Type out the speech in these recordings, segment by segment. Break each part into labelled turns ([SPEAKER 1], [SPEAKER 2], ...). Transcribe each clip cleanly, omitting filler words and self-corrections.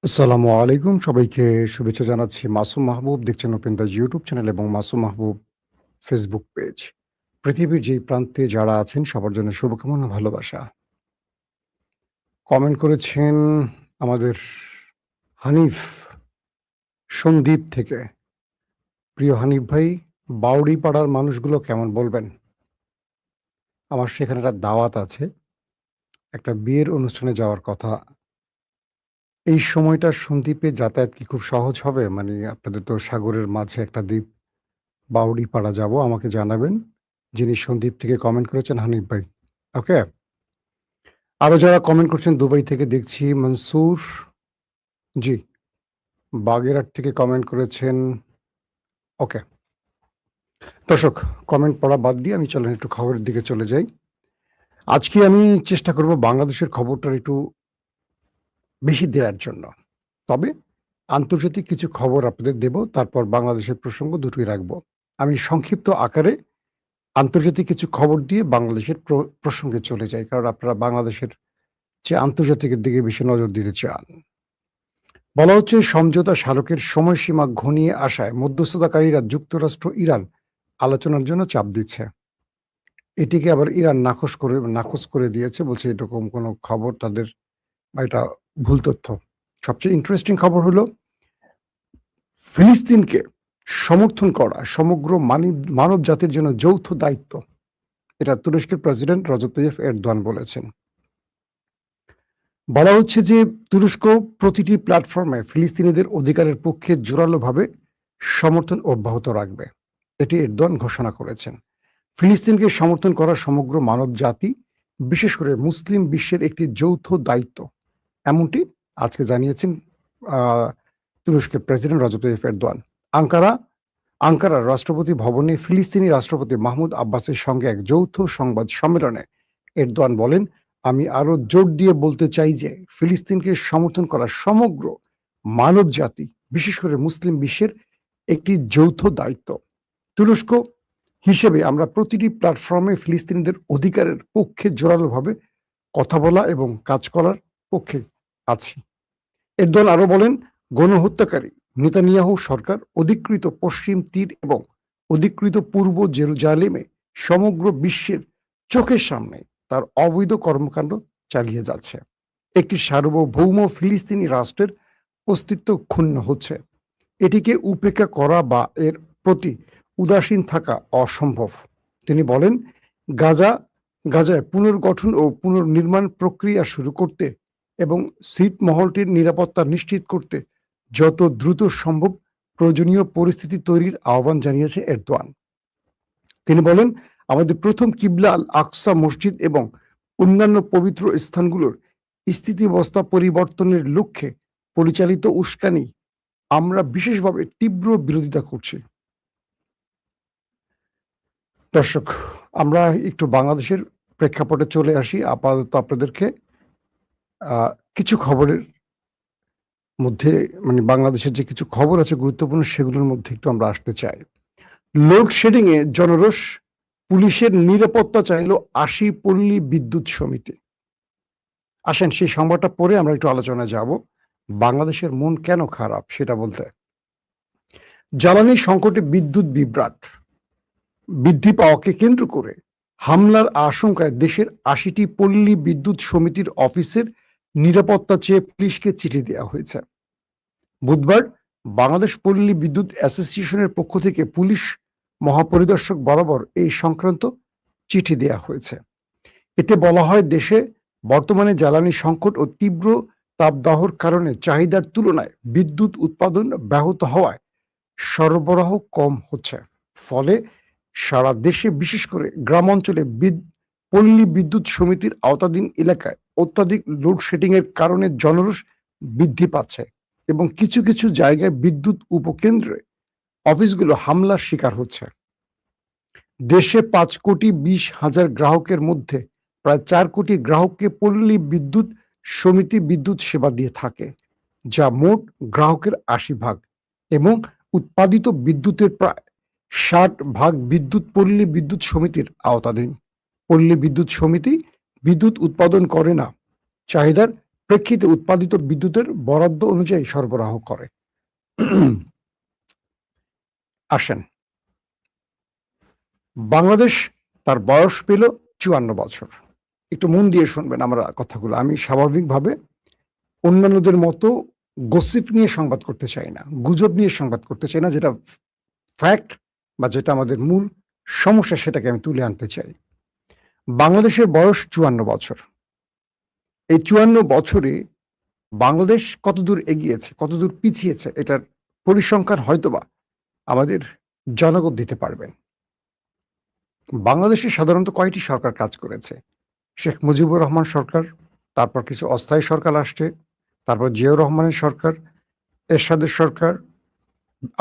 [SPEAKER 1] আসসালামু আলাইকুম। সবাইকে শুভেচ্ছা জানাচ্ছি। মাসুম মাহবুব দেখছেন ওপেন দ্য ইউটিউব চ্যানেল এবং মাসুম মাহবুব ফেসবুক পেজ। পৃথিবীর যেই প্রান্তে যারা আছেন সবার জন্য শুভকামনা, ভালোবাসা। কমেন্ট করেছেন আমাদের হানিফ সন্দ্বীপ থেকে। প্রিয় হানিফ ভাই, বাউড়ি পাড়ার মানুষগুলো কেমন বলবেন? আমার সেখানে একটা দাওয়াত আছে। একটা বিয়ের অনুষ্ঠানে যাওয়ার কথা। এই সময়টা সন্দ্বীপে যাতায়াত কি খুব সহজ হবে? মানে আপনাদের তো সাগরের মাঝে একটা দ্বীপ। বাউড়িপাড়া যাবো, আমাকে জানাবেন। যিনি সন্দ্বীপ থেকে কমেন্ট করেছেন হানিফ ভাই। ওকে? আরো যারা কমেন্ট করছেন দুবাই থেকে দেখছি মনসুর, জি, বাগেরহাট থেকে কমেন্ট করেছেন। ওকে। দর্শক, কমেন্ট পড়া বাদ দিয়ে আমি চলেন একটু খবরের দিকে চলে যাই। আজকে আমি চেষ্টা করব বাংলাদেশের খবরটা একটু বেশি দেয়ার জন্য। তবে আন্তর্জাতিক কিছু খবর আপনাদের দেব, তারপর বাংলাদেশের প্রসঙ্গ দুটোই রাখবো। আমি সংক্ষিপ্ত আকারে আন্তর্জাতিক কিছু খবর দিয়ে বাংলাদেশের প্রসঙ্গে চলে যাই। কারণ আপনারা বাংলাদেশের যে আন্তর্জাতিকের দিকে বেশি নজর দিতে চান। বলা হচ্ছে সমঝোতা স্মারকের সময়সীমা ঘনিয়ে আসায় মধ্যস্থতাকারীরা যুক্তরাষ্ট্র ইরান আলোচনার জন্য চাপ দিচ্ছে। এটিকে আবার ইরান নাকচ করে দিয়েছে, বলছে এরকম কোনো খবর তাদের বা এটা ভুল তথ্য। সবচেয়ে ইন্টারেস্টিং খবর হলো ফিলিস্তিনকে সমর্থন করা সমগ্র মানব জাতির জন্য যৌথ দায়িত্ব। এটা তুরস্কের প্রেসিডেন্ট রজব তাইয়্যিপ এরদোয়ান বলেছেন। বলা হচ্ছে যে তুরস্ক প্রতিটি প্ল্যাটফর্মে ফিলিস্তিনিদের অধিকারের পক্ষে জোরালোভাবে সমর্থন অব্যাহত রাখবে। এটি এরদোয়ান ঘোষণা করেছেন। ফিলিস্তিনকে সমর্থন করা সমগ্র মানব জাতি, বিশেষ করে মুসলিম বিশ্বের একটি যৌথ দায়িত্ব, এমনটি আজকে জানিয়েছেন তুরস্কের প্রেসিডেন্ট রজব তাইয়্যিপ এরদোয়ান। আঙ্কারার রাষ্ট্রপতি ভবনে ফিলিস্তিনি রাষ্ট্রপতি মাহমুদ আব্বাসের সঙ্গে এক যৌথ সংবাদ সম্মেলনে এরদোয়ান বলেন, আমি আরো জোর দিয়ে বলতে চাই যে ফিলিস্তিনকে সমর্থন করা সমগ্র মানব জাতি, বিশেষ করে মুসলিম বিশ্বের একটি যৌথ দায়িত্ব। তুরস্ক হিসেবে আমরা প্রতিটি প্ল্যাটফর্মে ফিলিস্তিনিদের অধিকারের পক্ষে জোরালোভাবে কথা বলা এবং কাজ করার পক্ষে আছি। এরদোয়ান আরো বলেন, গণহত্যাকারী নেতানিয়াহু সরকার অধিকৃত পশ্চিম তীর এবং অধিকৃত পূর্ব জেরুজালেমে সমগ্র বিশ্বের চোখের সামনে তার অবৈধ কর্মকাণ্ড চালিয়ে যাচ্ছে। একটি সার্বভৌম ফিলিস্তিনি রাষ্ট্রের অস্তিত্ব ক্ষুণ্ণ হচ্ছে। এটিকে উপেক্ষা করা বা এর প্রতি উদাসীন থাকা অসম্ভব। তিনি বলেন, গাজায় পুনর্গঠন ও পুনর্নির্মাণ প্রক্রিয়া শুরু করতে এবং ছিটমহলটির নিরাপত্তা নিশ্চিত করতে যত দ্রুত সম্ভব প্রয়োজনীয় পরিস্থিতি তৈরির আহ্বান জানিয়েছে এরদোয়ান। তিনি বলেন, আমাদের প্রথম কিবলা আল আকসা মসজিদ এবং অন্যান্য পবিত্র স্থানগুলোর স্থিতিবস্থা পরিবর্তনের লক্ষ্যে পরিচালিত উস্কানি আমরা বিশেষভাবে তীব্র বিরোধিতা করছি। দর্শক, আমরা একটু বাংলাদেশের প্রেক্ষাপটে চলে আসি। আপাতত আপনাদেরকে কিছু খবরের মধ্যে, মানে বাংলাদেশের যে কিছু খবর আছে গুরুত্বপূর্ণ, সেগুলোর মধ্যে একটু আমরা আসতে চাই। লোডশেডিং এ জনরোষ, পুলিশের নিরাপত্তা চাইল ৮০ পল্লী বিদ্যুৎ সমিতি। আসেন সেই সংবাদটা পড়ে আমরা একটু আলোচনায় যাব। বাংলাদেশের মন কেন খারাপ সেটা বলতে। জ্বালানি সংকটে বিদ্যুৎ বিভ্রাট বৃদ্ধি পাওয়াকে কেন্দ্র করে হামলার আশঙ্কায় দেশের ৮০টি পল্লী বিদ্যুৎ সমিতির অফিসের নিরাপত্তা চেয়ে পুলিশকে চিঠি দেওয়া হয়েছে। বুধবার বাংলাদেশ পল্লী বিদ্যুৎ অ্যাসোসিয়েশনের পক্ষ থেকে পুলিশ মহাপরিদর্শক বরাবর এই সংক্রান্ত চিঠি দেওয়া হয়েছে। এতে বলা হয়, দেশে বর্তমানে জ্বালানি সংকট ও তীব্র তাপদাহর কারণে চাহিদার তুলনায় বিদ্যুৎ উৎপাদন ব্যাহত হওয়ায় সরবরাহ কম হচ্ছে। ফলে সারা দেশে, বিশেষ করে গ্রাম অঞ্চলে পল্লী বিদ্যুৎ সমিতির আওতাধীন এলাকায় অত্যাধিক লোডশেডিং এর কারণে জনরোষ বৃদ্ধি পাচ্ছে এবং কিছু কিছু জায়গায় বিদ্যুৎ উপকেন্দ্রে অফিসগুলো হামলার শিকার হচ্ছে। দেশে ৫,২০,০০০ গ্রাহকের মধ্যে প্রায় ৪ কোটি গ্রাহককে পল্লী বিদ্যুৎ সমিতি বিদ্যুৎ সেবা দিয়ে থাকে, যা মোট গ্রাহকের ৮০% এবং উৎপাদিত বিদ্যুতের প্রায় ৬০% বিদ্যুৎ পল্লী বিদ্যুৎ সমিতির আওতাধীন। পল্লী বিদ্যুৎ সমিতি বিদ্যুৎ উৎপাদন করে না, চাহিদার প্রেক্ষিতে উৎপাদিত বিদ্যুতের বরাদ্দ অনুযায়ী সরবরাহ করে। আসেন, বাংলাদেশ তার বয়স পেল ৫৪ বছর। একটু মন দিয়ে শুনবেন আমরা কথাগুলো। আমি স্বাভাবিকভাবে অন্যান্যদের মতো গসিপ নিয়ে সংবাদ করতে চাই না, গুজব নিয়ে সংবাদ করতে চাই না। যেটা ফ্যাক্ট বা যেটা আমাদের মূল সমস্যা সেটাকে আমি তুলে আনতে চাই। বাংলাদেশের বয়স ৫৪ বছর। এই ৫৪ বছরে বাংলাদেশ কতদূর এগিয়েছে, কতদূর পিছিয়েছে, এটার পরিসংখ্যান হয়তোবা আমাদের জনগণ দিতে পারবেন। বাংলাদেশে সাধারণত কয়টি সরকার কাজ করেছে? শেখ মুজিবুর রহমান সরকার, তারপর কিছু অস্থায়ী সরকার আসছে, তারপর জিয়াউর রহমানের সরকার, এরশাদের সরকার,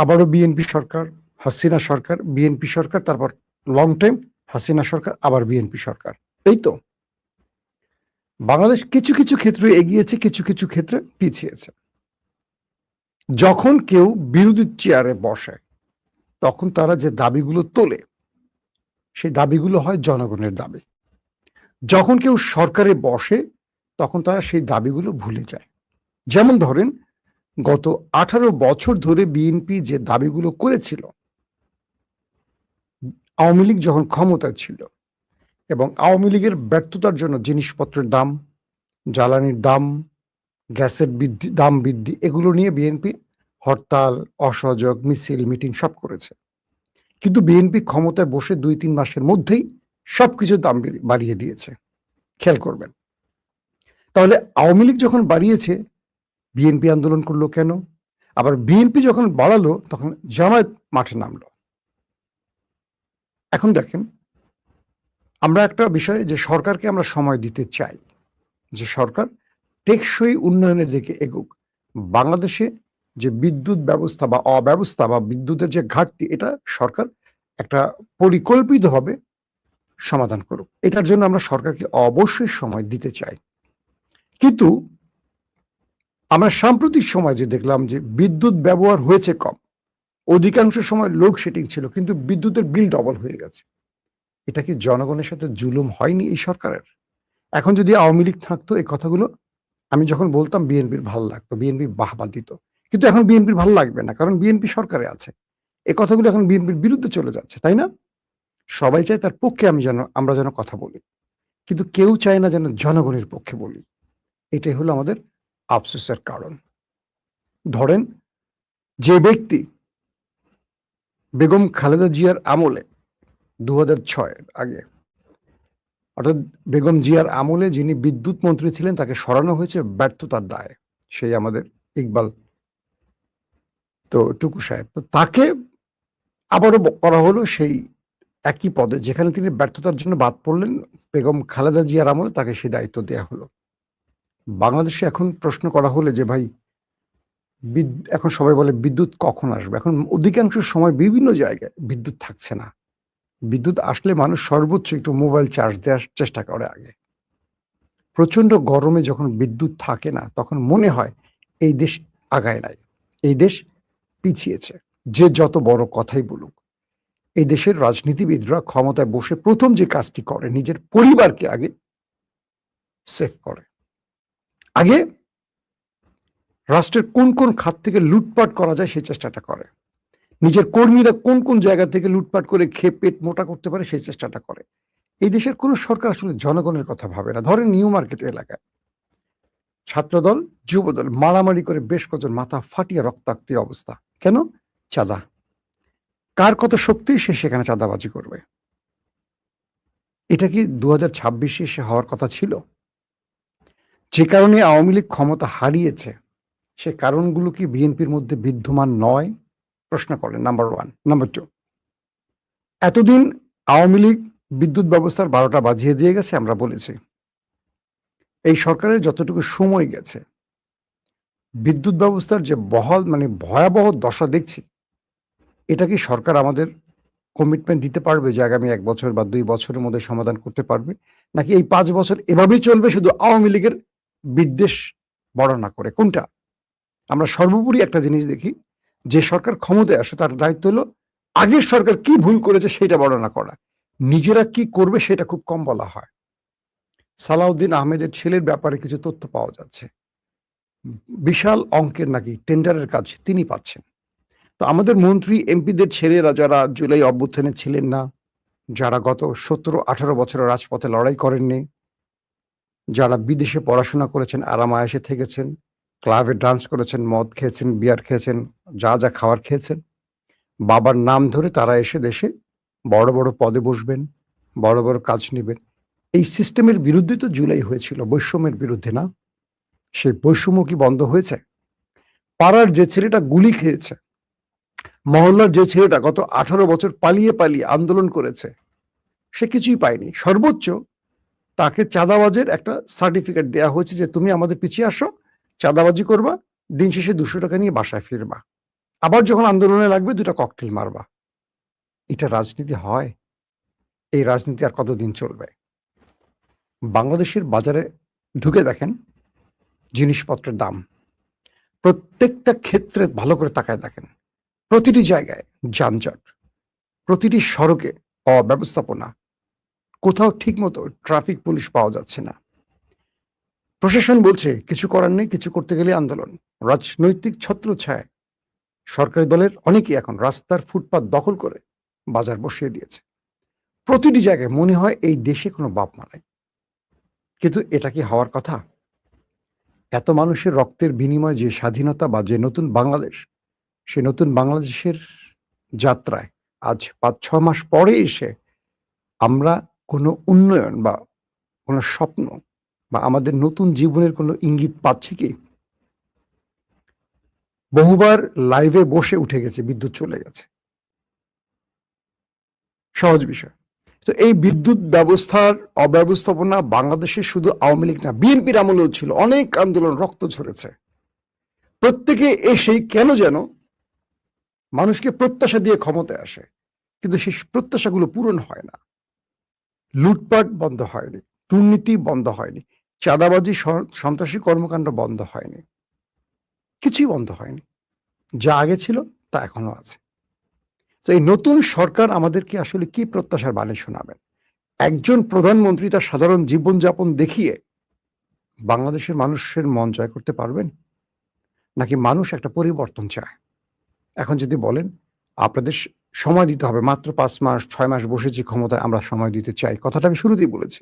[SPEAKER 1] আবারও বিএনপি সরকার, হাসিনা সরকার, বিএনপি সরকার, তারপর লং টাইম হাসিনা সরকার, আবার বিএনপি সরকার। এই তো বাংলাদেশ কিছু কিছু ক্ষেত্রে এগিয়েছে, কিছু কিছু ক্ষেত্রে পিছিয়েছে। যখন কেউ বিরোধী চেয়ারে বসে তখন তারা যে দাবিগুলো তোলে সেই দাবিগুলো হয় জনগণের দাবি। যখন কেউ সরকারে বসে তখন তারা সেই দাবিগুলো ভুলে যায়। যেমন ধরেন, গত 18 বছর ধরে বিএনপি যে দাবিগুলো করেছিল, আওয়ামী লীগ যখন ক্ষমতায় ছিল, এবং আওয়ামী লীগের ব্যর্থতার জন্য জিনিসপত্রের দাম, জ্বালানির দাম, গ্যাসের দাম বৃদ্ধি, এগুলো নিয়ে বিএনপি হরতাল, অসহযোগ, মিছিল, মিটিং সব করেছে। কিন্তু বিএনপি ক্ষমতায় বসে ২-৩ মাসের মধ্যেই সবকিছু দাম বাড়িয়ে দিয়েছে। খেয়াল করবেন। তাহলে আওয়ামী লীগ যখন বাড়িয়েছে বিএনপি আন্দোলন করলো কেন? আবার বিএনপি যখন বাড়ালো তখন জামায়াত মাঠে নামলো। এখন দেখেন, আমরা একটা বিষয় যে সরকারকে আমরা সময় দিতে চাই, যে সরকার টেকসই উন্নয়নের দিকে এগুক। বাংলাদেশে যে বিদ্যুৎ ব্যবস্থা বা অব্যবস্থা বা বিদ্যুতের যে ঘাটতি, এটা সরকার একটা পরিকল্পিতভাবে সমাধান করুক। এটার জন্য আমরা সরকারকে অবশ্যই সময় দিতে চাই। কিন্তু আমরা সাম্প্রতিক সময় যে দেখলাম যে বিদ্যুৎ ব্যবহার হয়েছে কম, অধিকাংশ সময় লোডশেডিং ছিল, কিন্তু বিদ্যুতের বিল ডবল হয়ে গেছে। এটা কি জনগণের সাথে জুলুম হয়নি এই সরকারের? এখন যদি আওয়ামী লীগ থাকতো, এই কথাগুলো আমি যখন বলতাম বিএনপির ভালো লাগতো, বিএনপি বাহবা দিত। কিন্তু এখন বিএনপির ভালো লাগবে না, কারণ বিএনপি সরকারে আছে। এই কথাগুলো এখন বিএনপির বিরুদ্ধে চলে যাচ্ছে, তাই না? সবাই চায় তার পক্ষে আমরা যেন কথা বলি, কিন্তু কেউ চায় না যেন জনগণের পক্ষে বলি। এটাই হলো আমাদের আফসোসের কারণ। ধরেন, যে ব্যক্তি বেগম খালেদা জিয়ার আমলে ২০০৬ আগে, অর্থাৎ বেগম জিয়ার আমলে যিনি বিদ্যুৎ মন্ত্রী ছিলেন, তাকে সরানো হয়েছে ব্যর্থতার দায়ে, সেই আমাদের ইকবাল তো টুকু সাহেব। তো তাকে আবারও করা হলো সেই একই পদে, যেখানে তিনি ব্যর্থতার জন্য বাদ পড়লেন। বেগম খালেদা জিয়ার আমলে তাকে সেই দায়িত্ব দেওয়া হলো। বাংলাদেশে এখন প্রশ্ন করা হলে যে ভাই, এখন সবাই বলে বিদ্যুৎ কখন আসবে? এখন অধিকাংশ সময় বিভিন্ন জায়গায় বিদ্যুৎ থাকছে না। বিদ্যুৎ আসলে মানুষ সর্বোচ্চ একটু মোবাইল চার্জ দেওয়ার চেষ্টা করে আগে। প্রচন্ড গরমে যখন বিদ্যুৎ থাকে না, তখন মনে হয় এই দেশ আগায় নাই, এই দেশ পিছিয়েছে। যে যত বড় কথাই বলুক, এই দেশের রাজনীতিবিদরা ক্ষমতায় বসে প্রথম যে কাজটি করে, নিজের পরিবারকে আগে সেভ করে। আগে রাষ্ট্রের কোন কোন খাত থেকে লুটপাট করা যায় সেই চেষ্টাটা করে। নিজের কর্মীরা কোন কোন জায়গা থেকে লুটপাট করে খেয়ে পেট মোটা করতে পারে সেই চেষ্টাটা করে। এই দেশের কোনো সরকার আসলে জনগণের কথা ভাবে না। ধরেন নিউ মার্কেট এলাকায় ছাত্রদল, যুবদল মারামারি করে বেশ কজন মাথা ফাটিয়ে রক্তাক্ত অবস্থা। কেন? চাঁদা। কার কত শক্তি সে সেখানে চাঁদাবাজি করবে। এটা কি 2026 এসে হওয়ার কথা ছিল? যে কারণে আওয়ামী লীগ ক্ষমতা হারিয়েছে, সে কারণগুলো কি বিএনপির মধ্যে বিদ্যমান নয়? প্রশ্ন করেন। নাম্বার 1। নাম্বার 2, এতদিন আওয়ামী লীগ বিদ্যুৎ ব্যবস্থার 12টা বাজিয়ে দিয়ে গেছে, আমরা বলেছি। এই সরকারের যতটুকু সময় গেছে, বিদ্যুৎ ব্যবস্থার যে ভয়াবহ দশা দেখছি, এটা কি সরকার আমাদের কমিটমেন্ট দিতে পারবে যে আগামী 1 বছর বা 2 বছরের মধ্যে সমাধান করতে পারবে? নাকি এই 5 বছর এভাবেই চলবে, শুধু আওয়ামী লীগের বিদ্বেষ বর্ণনা করে? কোনটা? আমরা সর্বোপরি একটা জিনিস দেখি, যে সরকার ক্ষমতায় আসে তার দায়িত্ব হলো আগের সরকার কি ভুল করেছে সেটা বর্ণনা করা। নিজেরা কি করবে সেটা খুব কম বলা হয়। সালাউদ্দিন আহমেদের ছেলের ব্যাপারে কিছু তথ্য পাওয়া যাচ্ছে। বিশাল অঙ্কের নাকি টেন্ডারের কাজ তিনি পাচ্ছেন। তো আমাদের মন্ত্রী এমপিদের ছেলেরা যারা জুলাই অভ্যুত্থানে ছিলেন না, যারা গত 17-18 বছরের রাজপথে লড়াই করেননি, যারা বিদেশে পড়াশোনা করেছেন, আরাম-আয়েশে থেকেছেন, ক্লাবে ডান্স করেছেন, মদ খেয়েছেন, বিয়ার খেয়েছেন, যা, যা খাওয়ার খেয়েছেন, বাবার নাম ধরে তারা এসে দেশে বড়, বড় পদে বসবেন, বড়, বড় কাজ নিবেন। এই সিস্টেমের বিরুদ্ধে তো জুলাই হয়েছিল, বৈষম্যের বিরুদ্ধে না? সেই বৈষম্য কি বন্ধ হয়েছে? পাড়ার যে ছেলেটা গুলি খেয়েছে, মহল্লার যে ছেলেটা গত 18 বছর পালিয়ে, পালিয়ে আন্দোলন করেছে, সে কিছুই পায়নি। সর্বোচ্চ তাকে চাঁদাবাজের একটা সার্টিফিকেট দেয়া হয়েছে যে তুমি আমাদের পিছিয়ে আসো, চাঁদাবাজি করবা, দিন শেষে 200 টাকা নিয়ে বাসায় ফিরবা। আবার যখন আন্দোলনে লাগবে 2টা ককটেল মারবা। এটা রাজনীতি হয়? এই রাজনীতি আর কতদিন চলবে? বাংলাদেশের বাজারে ঢুকে দেখেন জিনিসপত্রের দাম। প্রত্যেকটা ক্ষেত্রে ভালো করে তাকায় দেখেন। প্রতিটি জায়গায় যানজট, প্রতিটি সড়কে অব্যবস্থাপনা, কোথাও ঠিকমতো ট্রাফিক পুলিশ পাওয়া যাচ্ছে না। প্রশাসন বলছে কিছু করার নেই, কিছু করতে গেলে আন্দোলন। রাজনৈতিক ছত্রছায়ায় সরকারি দলের অনেকেই এখন রাস্তার ফুটপাত দখল করে বাজার বসিয়ে দিয়েছে। প্রতিটি জায়গায় মনে হয় এই দেশে কোনো বাপ মা নাই। কিন্তু এটা কি হওয়ার কথা? এত মানুষের রক্তের বিনিময়ে যে স্বাধীনতা বা যে নতুন বাংলাদেশ, সে নতুন বাংলাদেশের যাত্রায় আজ 5-6 মাস পরে এসে আমরা কোনো উন্নয়ন বা কোনো স্বপ্ন বা আমাদের নতুন জীবনের কোনো ইঙ্গিত পাচ্ছি কি? বহুবার লাইভে বসে উঠে গেছে, বিদ্যুৎ চলে গেছে। সহজ বিষয়। তো এই বিদ্যুৎ ব্যবস্থার অব্যবস্থাপনা বাংলাদেশে শুধু আওয়ামী লীগ না, বিএনপির আমলেও ছিল। অনেক আন্দোলন, রক্ত ঝরেছে। প্রত্যেকে এসেই কেন যেন মানুষকে প্রত্যাশা দিয়ে ক্ষমতায় আসে, কিন্তু সেই প্রত্যাশাগুলো পূরণ হয় না। লুটপাট বন্ধ হয়নি, দুর্নীতি বন্ধ হয়নি, চাঁদাবাজি, সন্ত্রাসী কর্মকাণ্ড বন্ধ হয়নি, কিছুই বন্ধ হয়নি। যা আগে ছিল তা এখনো আছে। তো এই নতুন সরকার আমাদেরকে আসলে কি প্রত্যাশার বাণী শোনাবেন? একজন প্রধানমন্ত্রী তার সাধারণ জীবনযাপন দেখিয়ে বাংলাদেশের মানুষের মন জয় করতে পারবেন? নাকি মানুষ একটা পরিবর্তন চায়? এখন যদি বলেন আপনাদের সময় দিতে হবে, মাত্র 5 মাস 6 মাস বসেছি ক্ষমতায়, আমরা সময় দিতে চাই, কথাটা আমি শুরুতেই বলেছি।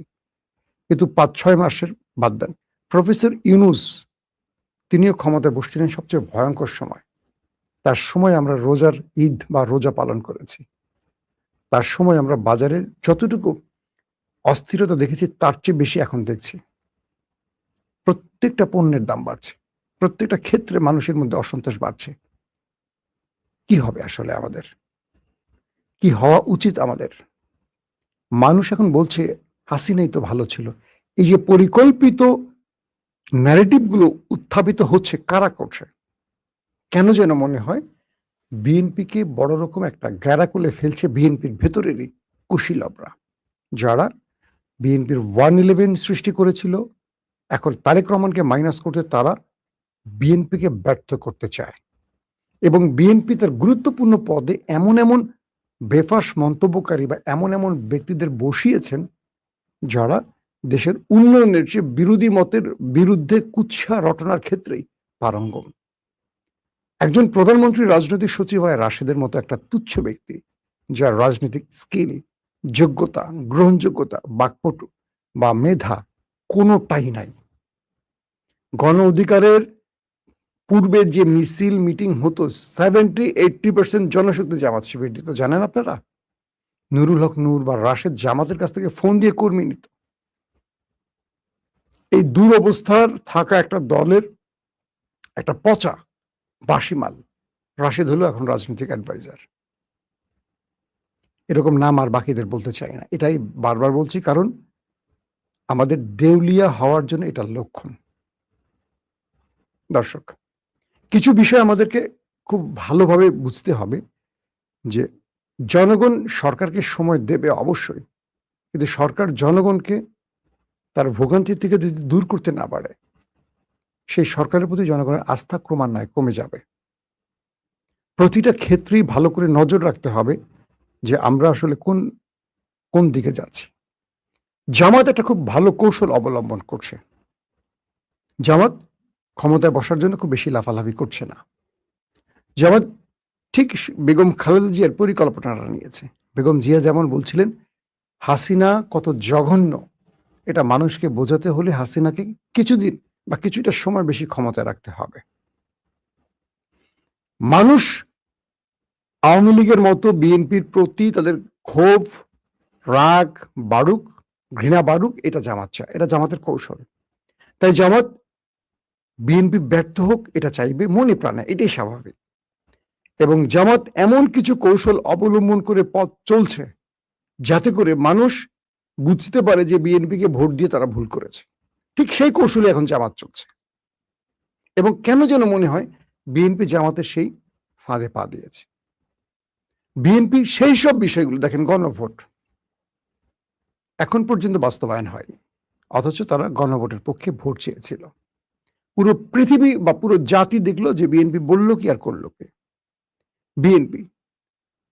[SPEAKER 1] কিন্তু 5-6 মাসের বাদ দেন। প্রফেসর ইউনূস তিনিও ক্ষমতায় বসছিলেন সবচেয়ে ভয়ঙ্কর সময়। তার সময় আমরা রোজার ঈদ বা রোজা পালন করেছি। তার সময় আমরা বাজারের যতটুকু অস্থিরতা দেখেছি তার চেয়ে বেশি এখন দেখছি। প্রত্যেকটা পণ্যের দাম বাড়ছে। প্রত্যেকটা ক্ষেত্রে মানুষের মধ্যে অসন্তোষ বাড়ছে। কি হবে আসলে আমাদের? কি হওয়া উচিত আমাদের? মানুষ এখন বলছে হাসিনাই তো ভালো ছিল। এই যে পরিকল্পিত ন্যারেটিভ গুলো উত্থাপিত হচ্ছে, কারা করছে? কেন যেন মনে হয় বিএনপিকে বড় রকম একটা গ্যারাকুলে ফেলছে বিএনপির ভেতরেরই কুশীলবরা, যারা বিএনপির 111 সৃষ্টি করেছিল। এখন তারেক রহমানকে মাইনাস করতে তারা বিএনপিকে ব্যর্থ করতে চায় এবং বিএনপি তার গুরুত্বপূর্ণ পদে এমন এমন বেফাঁস মন্তব্যকারী বা এমন এমন ব্যক্তিদের বসিয়েছেন যারা দেশের উন্নয়নের চেয়ে বিরোধী মতের বিরুদ্ধে কুৎসা রটনার ক্ষেত্রেই পারঙ্গম। একজন প্রধানমন্ত্রী রাজনৈতিক সচিব হয় রাশেদের মতো একটা তুচ্ছ ব্যক্তি, যার রাজনৈতিক স্কিল, যোগ্যতা, গ্রহণযোগ্যতা, বাকপটু বা মেধা কোনোটাই নাই। গণ অধিকারের পূর্বে যে মিছিল মিটিং হতো 70-80% জনশক্তি জামাত শিবির দিত, জানেন আপনারা? নুরুল হক নূর বা রাশেদ জামাতের কাছ থেকে ফোন দিয়ে কর্মী নিত। এই দুরবস্থার থাকা একটা দলের একটা পচা বাসি মাল রাশেদ হলো এখন রাজনৈতিক অ্যাডভাইজার। এরকম নাম আর বাকিদের বলতে চাই না। এটাই বারবার বলছি, কারণ আমাদের দেউলিয়া হওয়ার জন্য এটার লক্ষণ। দর্শক, কিছু বিষয় আমাদেরকে খুব ভালোভাবে বুঝতে হবে যে জনগণ সরকারকে সময় দেবে অবশ্যই, কিন্তু সরকার জনগণকে তার ভোগান্তি থেকে যদি দূর করতে না পারে, সেই সরকারের প্রতি জনগণের আস্থা ক্রমান্বয়ে কমে যাবে। প্রতিটা ক্ষেত্রেই ভালো করে নজর রাখতে হবে যে আমরা আসলে কোন কোন দিকে যাচ্ছি। জামাত একটা খুব ভালো কৌশল অবলম্বন করছে। জামাত ক্ষমতায় বসার জন্য খুব বেশি লাফালাফি করছে না। জামাত ঠিক বেগম খালেদা জিয়ার পরিকল্পনাটা নিয়েছে। বেগম জিয়া যেমন বলছিলেন, হাসিনা কত জঘন্য, এটা মানুষকে বোঝাতে হলে হাসিনাকে কিছুদিন বা কিছুটা সময় বেশি ক্ষমতায় রাখতে হবে। মানুষ আওয়ামী লীগের মতো বিএনপির প্রতি তাদের ক্ষোভ, রাগ বাড়ুক, ঘৃণা বাড়ুক, এটা জামাত চায়। এটা জামাতের কৌশল। তাই জামাত বিএনপি ব্যর্থ হোক এটা চাইবে মনে প্রাণে, এটাই স্বাভাবিক। এবং জামাত এমন কিছু কৌশল অবলম্বন করে পথ চলছে যাতে করে মানুষ বুঝতে পারে যে বিএনপিকে ভোট দিয়ে তারা ভুল করেছে। ঠিক সেই কৌশলে এখন জামাত চলছে। এবং কেন যেন মনে হয় বিএনপি জামাতের সেই ফাঁদে পা দিয়েছে। বিএনপি সেই সব বিষয়গুলো দেখেন, গণভোট এখন পর্যন্ত বাস্তবায়ন হয়নি, অথচ তারা গণভোটের পক্ষে ভোট চেয়েছিল। পুরো পৃথিবী বা পুরো জাতি দেখলো যে বিএনপি বলল কি আর করলো কি। বিএনপি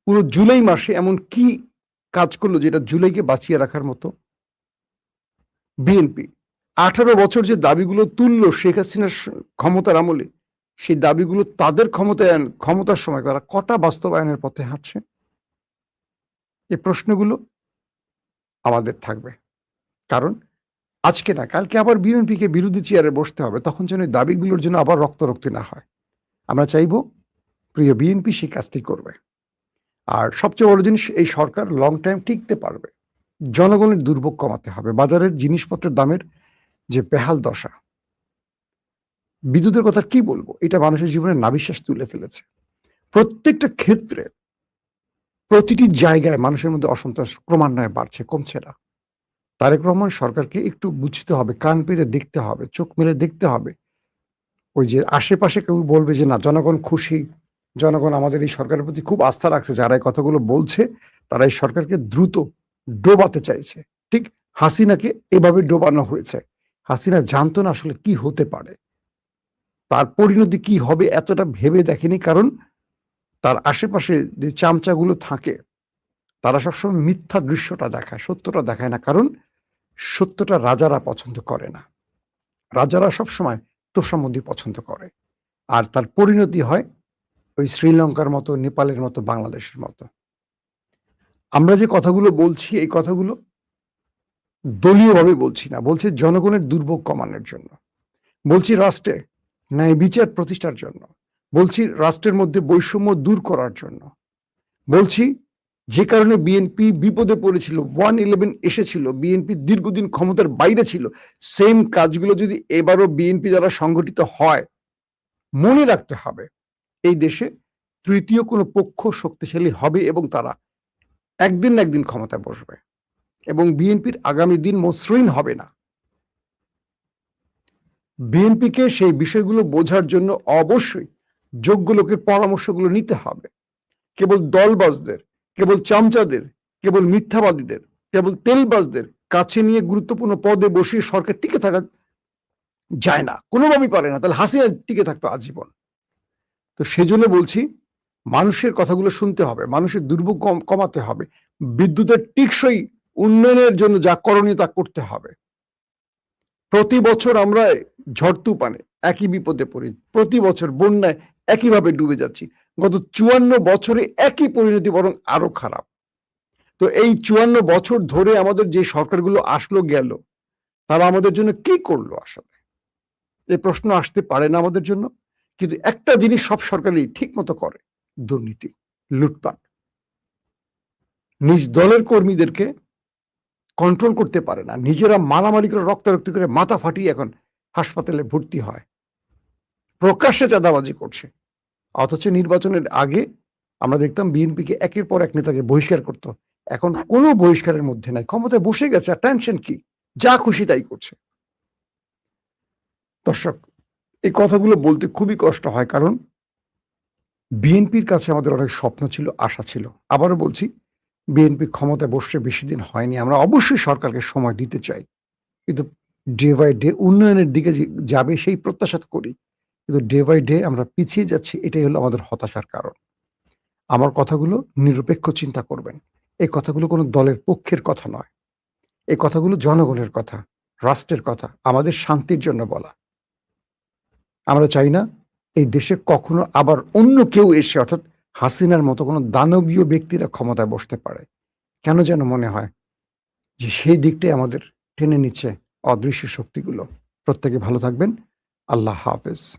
[SPEAKER 1] পুরো জুলাই মাসে এমন কি কাজ করলো যেটা জুলাইকে বাঁচিয়ে রাখার মতো। বিএনপি 18 বছর যে দাবিগুলো তুললো শেখ হাসিনার ক্ষমতার আমলে, সেই দাবিগুলো তাদের ক্ষমতার সময় তারা কটা বাস্তবায়নের পথে হাঁটছে? এই প্রশ্নগুলো আমাদের থাকবে। কারণ আজকে না, কালকে আবার বিএনপিকে বিরোধী চেয়ারে বসতে হবে, তখন যেন এই দাবিগুলোর জন্য আবার রক্তারক্তি না হয়। আমরা চাইব প্রিয় বিএনপি সেই কাজটি করবে। আর সবচেয়ে বড় জিনিস, এই সরকার লং টাইম টিকতে পারবে। জনগণের দুর্ভোগ কমাতে হবে। বাজারের জিনিসপত্রের দামের যে বেহাল দশা, বিদ্যুতের কথা কি বলবো, এটা মানুষের জীবনে নাভিশ্বাস তুলে ফেলেছে। প্রত্যেকটা ক্ষেত্রে প্রতিটি জায়গায় মানুষের মধ্যে অসন্তোষ ক্রমান্বয়ে বাড়ছে, কমছে না। তারেক রহমান সরকারকে একটু বুঝতে হবে, কান পেতে দেখতে হবে, চোখ মেলে দেখতে হবে। ওই যে আশেপাশে কেউ বলবে যে না জনগণ খুশি, জনগণ আমাদের এই সরকারের প্রতি খুব আস্থা রাখছে, যারা এই কথাগুলো বলছে তারা এই সরকারকে দ্রুত ডোবাতে চাইছে। ঠিক হাসিনাকে এভাবে ডোবানো হয়েছে। হাসিনা জানতো না আসলে কি হতে পারে, তার পরিণতি কি হবে এতটা ভেবে দেখেনি। কারণ তার আশেপাশে যে চামচাগুলো থাকে তারা সবসময় মিথ্যা দৃশ্যটা দেখায়, সত্যটা দেখায় না। কারণ সত্যটা রাজারা পছন্দ করে না। রাজারা সবসময় তোষামোদী পছন্দ করে। আর তার পরিণতি হয় ওই শ্রীলঙ্কার মতো, নেপালের মতো, বাংলাদেশের মতো। আমরা যে কথাগুলো বলছি এই কথাগুলো দলীয়ভাবে বলছি না, বলছি জনগণের দুর্ভোগ কমানোর জন্য, বলছি রাষ্ট্রে ন্যায় বিচার প্রতিষ্ঠার জন্য, বলছি রাষ্ট্রের মধ্যে বৈষম্য দূর করার জন্য, বলছি যে কারণে বিএনপি বিপদে পড়েছিল, 111 এসেছিল, বিএনপি দীর্ঘদিন ক্ষমতার বাইরে ছিল, সেম কাজগুলো যদি এবারও বিএনপি দ্বারা সংগঠিত হয়, মনে রাখতে হবে এই দেশে তৃতীয় কোনো পক্ষ শক্তিশালী হবে এবং তারা একদিন না একদিন ক্ষমতায় বসবে এবং বিএনপির আগামী দিন মসৃণ হবে না। বিএনপিকে সেই বিষয়গুলো বোঝার জন্য অবশ্যই যোগ্য লোকের পরামর্শগুলো নিতে হবে। কেবল দলবাজদের, কেবল চামচাদের, কেবল মিথ্যাবাদীদের, কেবল তেলবাজদের কাছে নিয়ে গুরুত্বপূর্ণ পদে বসিয়ে সরকার টিকে থাকা যায় না, কোনোভাবেই পারে না। তাহলে হাসিনা টিকে থাকতো আজীবন। তো সেজন্য বলছি মানুষের কথাগুলো শুনতে হবে, মানুষের দুর্ভোগ কমাতে হবে, বিদ্যুতের টেকসই উন্নয়নের জন্য যা করণীয় তা করতে হবে। প্রতি বছর আমরা ঝড় তুফানে একই বিপদে পড়ি, প্রতি বছর বন্যায় একইভাবে ডুবে যাচ্ছি। গত 54 বছরে একই পরিণতি, বরং আরো খারাপ। তো এই 54 বছর ধরে আমাদের যে সরকারগুলো আসলো গেল, তারা আমাদের জন্য কি করলো আসলে? এই প্রশ্ন আসতে পারে না আমাদের জন্য। কিন্তু একটা জিনিস সব সরকারই ঠিক মতো করে, দুর্নীতি, লুটপাট। নিজ দলের কর্মীদেরকে কন্ট্রোল করতে পারে না, নিজেরা মারামারি করে রক্তারক্তি করে মাথা ফাটিয়ে এখন হাসপাতালে ভর্তি হয়, প্রকাশ্যে চাঁদাবাজি করছে। অথচ নির্বাচনের আগে আমরা দেখতাম বিএনপিকে একের পর এক নেতাকে বহিষ্কার করত, এখন কোনো বহিষ্কারের মধ্যে নাই, ক্ষমতায় বসে গেছে, আর টেনশন কি, যা খুশি তাই করছে। দর্শক, এই কথাগুলো বলতে খুবই কষ্ট হয়, কারণ বিএনপির কাছে আমাদের অনেক স্বপ্ন ছিল, আশা ছিল। আবারও বলছি, বিএনপি ক্ষমতায় বসে বেশি দিন হয়নি, আমরা অবশ্যই সরকারকে সময় দিতে চাই, কিন্তু ডে বাই ডে উন্নয়নের দিকে যাবে সেই প্রত্যাশা করি, কিন্তু ডে বাই ডে আমরা পিছিয়ে যাচ্ছি, এটাই হলো আমাদের হতাশার কারণ। আমার কথাগুলো নিরপেক্ষ চিন্তা করবেন, এই কথাগুলো কোনো দলের পক্ষের কথা নয়। এই কথাগুলো জনগণের কথা, রাষ্ট্রের কথা, আমাদের শান্তির জন্য বলা। আমরা চাই না এই দেশে কখনো আবার অন্য কেউ এসে, অর্থাৎ হাসিনার মতো কোনো দানবীয় ব্যক্তিরা ক্ষমতায় বসতে পারে। কেন যেন মনে হয় যে সেই দিকটাই আমাদের টেনে নিচ্ছে অদৃশ্য শক্তিগুলো। প্রত্যেকে ভালো থাকবেন। আল্লাহ হাফেজ।